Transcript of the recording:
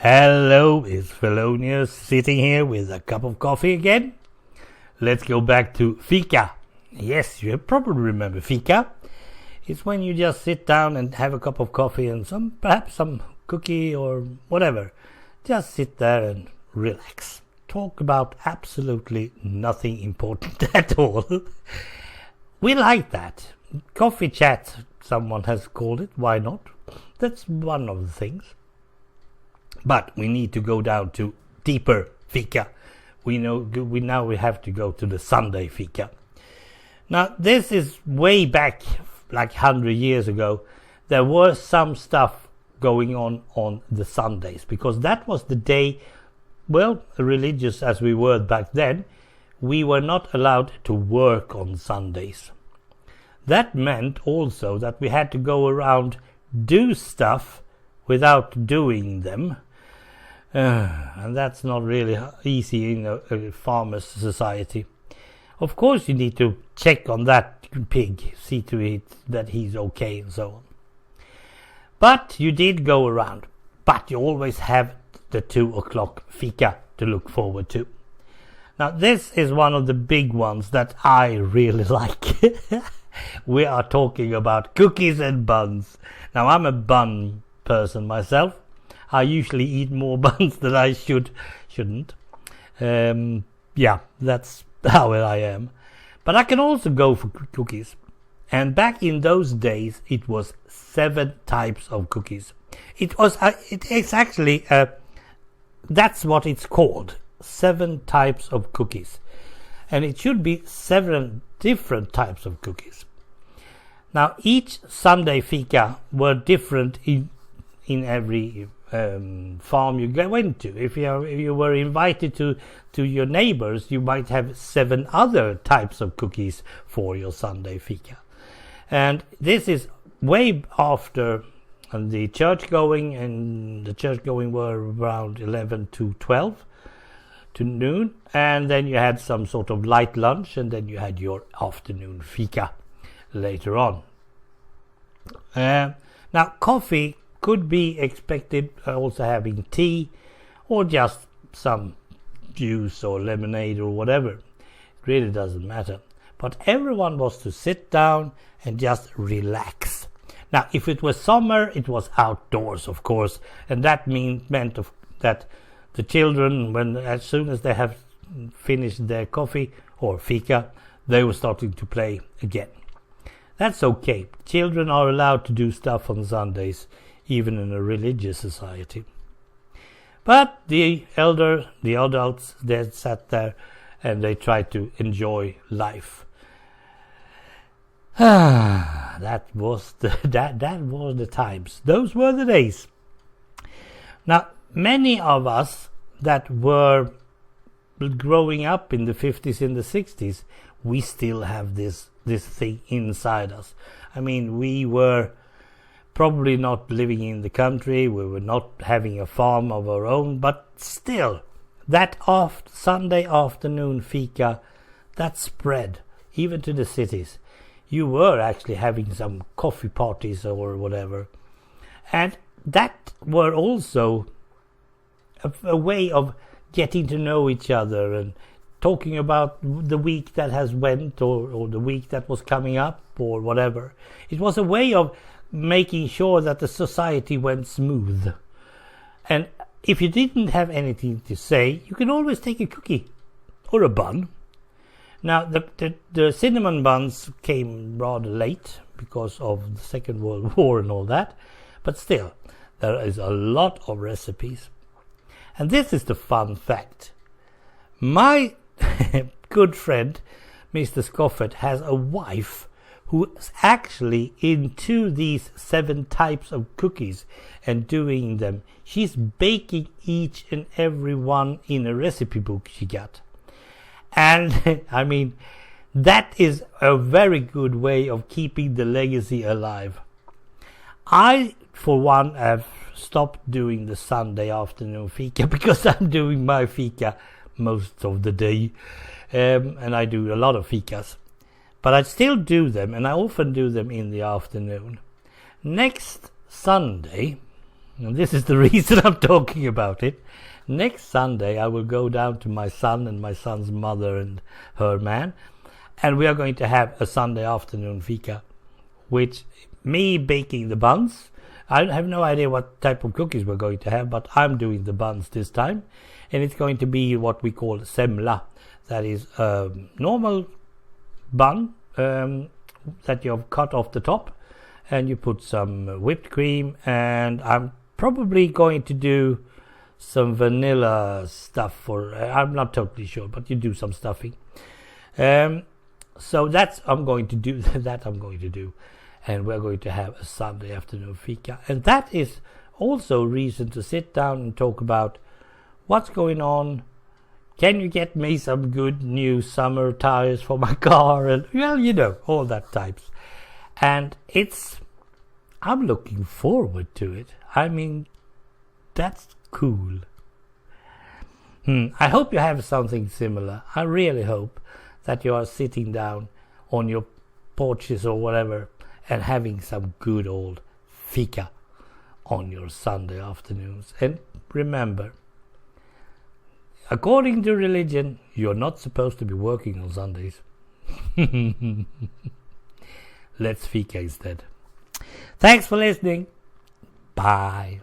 Hello, it's Fellonius sitting here with a cup of coffee again. Let's go back to fika. Yes, you probably remember fika. It's when you just sit down and have a cup of coffee and perhaps some cookie or whatever. Just sit there and relax. Talk about absolutely nothing important at all. We like that. Coffee chat, someone has called it. Why not? That's one of the things. But we need to go down to deeper fika. We now have to go to the Sunday fika. Now this is way back, like 100 years ago. There was some stuff going on the Sundays, because that was the day, well, religious as we were back then, we were not allowed to work on Sundays. That meant also that we had to go around, do stuff without doing them. And that's not really easy in a farmer's society. Of course you need to check on that pig, see to it that he's okay and so on. But you did go around. But you always have the 2 o'clock fika to look forward to. Now this is one of the big ones that I really like. We are talking about cookies and buns. Now I'm a bun person myself. I usually eat more buns than I shouldn't. Yeah, that's how I am. But I can also go for cookies. And back in those days, it was 7 types of cookies. It's actually, that's what it's called. 7 types of cookies. And it should be 7 different types of cookies. Now, each Sunday fika were different in every farm you went to. If you were invited to your neighbors, you might have 7 other types of cookies for your Sunday fika. And this is way after the church going, and the church going were around 11 to 12 to noon, and then you had some sort of light lunch, and then you had your afternoon fika later on. Now coffee could be expected, also having tea or just some juice or lemonade or whatever. It really doesn't matter. But everyone was to sit down and just relax. Now if it was summer, it was outdoors, of course, and that meant that the children, as soon as they have finished their coffee or fika, they were starting to play again. That's okay. Children are allowed to do stuff on Sundays, even in a religious society. But the adults, they sat there and they tried to enjoy life. That was the times. Those were the days. Now, many of us that were growing up in the 50s and the 60s, we still have this thing inside us. I mean, we were probably not living in the country, we were not having a farm of our own, but still, that Sunday afternoon fika, that spread even to the cities. You were actually having some coffee parties or whatever, and that were also a way of getting to know each other and talking about the week that has went or the week that was coming up or whatever. It was a way of making sure that the society went smooth. And if you didn't have anything to say, you can always take a cookie or a bun. Now the cinnamon buns came rather late because of the Second World War and all that, but still there is a lot of recipes. And this is the fun fact. My good friend Mr. Scofford has a wife who's actually into these 7 types of cookies and doing them. She's baking each and every one in a recipe book she got. And I mean, that is a very good way of keeping the legacy alive. I, for one, have stopped doing the Sunday afternoon fika because I'm doing my fika most of the day. And I do a lot of fikas. But I still do them, and I often do them in the afternoon. Next Sunday, and this is the reason I'm talking about it. Next Sunday I will go down to my son and my son's mother and her man, and we are going to have a Sunday afternoon fika, which me baking the buns. I have no idea what type of cookies we're going to have, but I'm doing the buns this time, and it's going to be what we call semla. That is a normal bun that you have cut off the top, and you put some whipped cream, and I'm probably going to do some vanilla stuff for, I'm not totally sure, but you do some stuffing. So that's I'm going to do. And we're going to have a Sunday afternoon fika, and that is also a reason to sit down and talk about what's going on. Can you get me some good new summer tires for my car? And well, all that types. And I'm looking forward to it. I mean, that's cool. I hope you have something similar. I really hope that you are sitting down on your porches or whatever and having some good old fika on your Sunday afternoons. And remember, according to religion, you're not supposed to be working on Sundays. Let's fika instead. Thanks for listening. Bye.